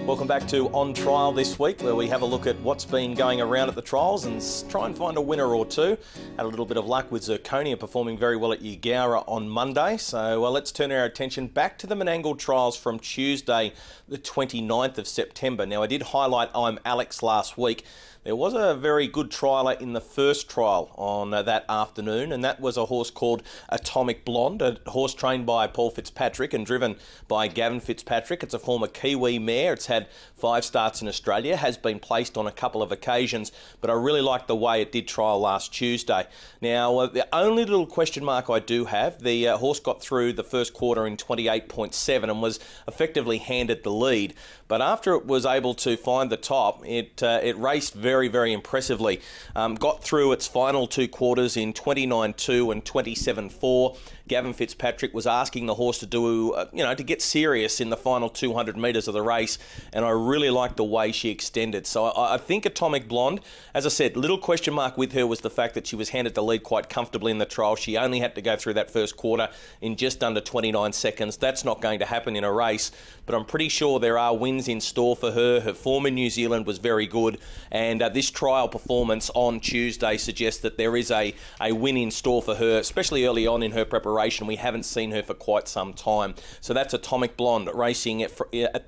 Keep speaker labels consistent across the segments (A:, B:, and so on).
A: Welcome back to On Trial this week, where we have a look at what's been going around at the trials and try and find a winner or two. Had a little bit of luck with Zirconia performing very well at Eugowra on Monday. So let's turn our attention back to the Menangle trials from Tuesday, the 29th of September. Now, I did highlight I'm Alex last week. There was a very good trialer in the first trial on that afternoon, and that was a horse called Atomic Blonde, a horse trained by Paul Fitzpatrick and driven by Gavin Fitzpatrick. It's a former Kiwi mare. It's had 5 starts in Australia, has been placed on a couple of occasions, but I really liked the way it did trial last Tuesday. Now, the only little question mark I do have, the horse got through the first quarter in 28.7 and was effectively handed the lead, but after it was able to find the top, it raced very, very impressively. Got through its final 2 quarters in 29.2 and 27.4. Gavin Fitzpatrick was asking the horse to do, to get serious in the final 200 metres of the race, and I really liked the way she extended. So I think Atomic Blonde, as I said, little question mark with her was the fact that she was handed the lead quite comfortably in the trial. She only had to go through that first quarter in just under 29 seconds. That's not going to happen in a race, but I'm pretty sure there are wins in store for her. Her form in New Zealand was very good, and this trial performance on Tuesday suggests that there is a win in store for her, especially early on in her preparation. We haven't seen her for quite some time. So that's Atomic Blonde racing at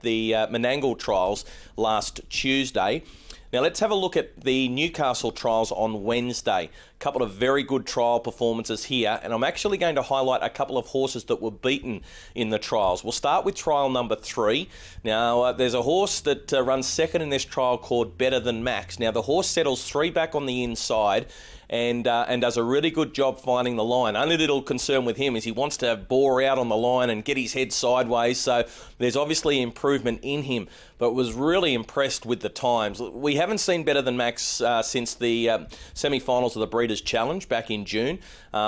A: the Menangle trials last Tuesday. Now let's have a look at the Newcastle trials on Wednesday. A couple of very good trial performances here, and I'm actually going to highlight a couple of horses that were beaten in the trials. We'll start with trial number 3. Now there's a horse that runs second in this trial called Better Than Max. Now the horse settles 3 back on the inside and does a really good job finding the line. Only little concern with him is he wants to bore out on the line and get his head sideways, so there's obviously improvement in him, but was really impressed with the times. We haven't seen Better Than Max since the semi-finals of the Breeders' Challenge back in June,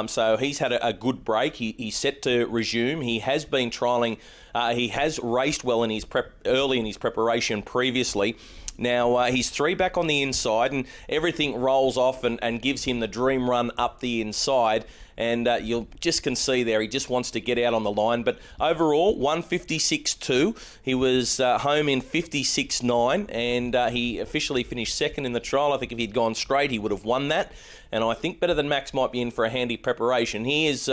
A: so he's had a good break. He's set to resume. He has been trialling, he has raced well in his early in his preparation previously. Now, he's 3 back on the inside, and everything rolls off and gives him the dream run up the inside. And you just can see there, he just wants to get out on the line. But overall, 156.2. He was home in 56.9, and he officially finished second in the trial. I think if he'd gone straight, he would have won that. And I think Better Than Max might be in for a handy preparation. He is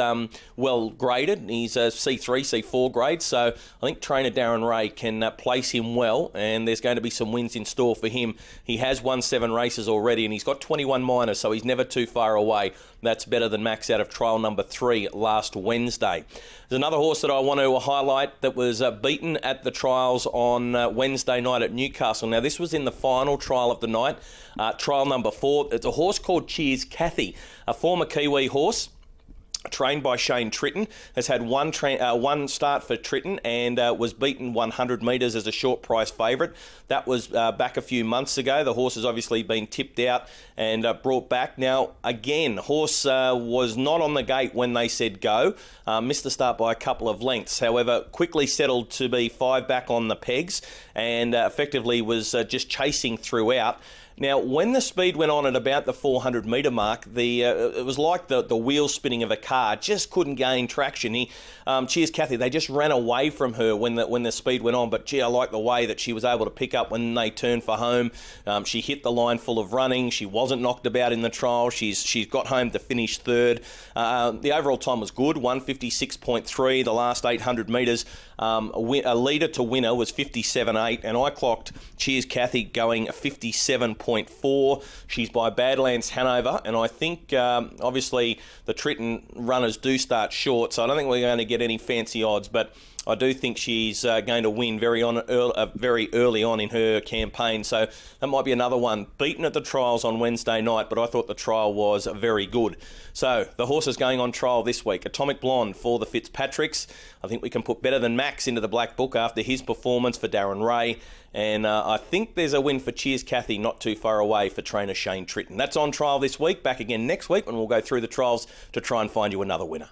A: well graded. He's a C3, C4 grade, so I think trainer Darren Ray can place him well, and there's going to be some wins in store for him. He has won 7 races already, and he's got 21 minors, so he's never too far away. That's Better Than Max out of trial number 3 last Wednesday. There's another horse that I want to highlight that was beaten at the trials on Wednesday night at Newcastle. Now, this was in the final trial of the night, trial number 4. It's a horse called Cheers Cathy, a former Kiwi horse, trained by Shane Tritton, has had one start for Tritton and was beaten 100 metres as a short price favourite. That was back a few months ago. The horse has obviously been tipped out and brought back. Now, again, horse was not on the gate when they said go. Missed the start by a couple of lengths. However, quickly settled to be 5 back on the pegs and effectively was just chasing throughout. Now, when the speed went on at about the 400 metre mark, it was like the wheel spinning of a car. Just couldn't gain traction. Cheers Cathy, they just ran away from her when the speed went on. But gee, I like the way that she was able to pick up when they turned for home. She hit the line full of running. She wasn't knocked about in the trial. She's got home to finish 3rd. The overall time was good, 156.3. The last 800 metres, a leader to winner was 57.8, and I clocked Cheers Cathy going 57.4. She's by Badlands Hanover, and I think obviously the Tritton runners do start short, so I don't think we're going to get any fancy odds, but I do think she's going to win very early on in her campaign, so that might be another one. Beaten at the trials on Wednesday night, but I thought the trial was very good. So the horse is going on trial this week. Atomic Blonde for the Fitzpatricks. I think we can put Better Than Max into the black book after his performance for Darren Ray, and I think there's a win for Cheers Cathy not too far away for trainer Shane Tritton. That's on trial this week. Back again next week when we'll go through the trials to try and find you another winner.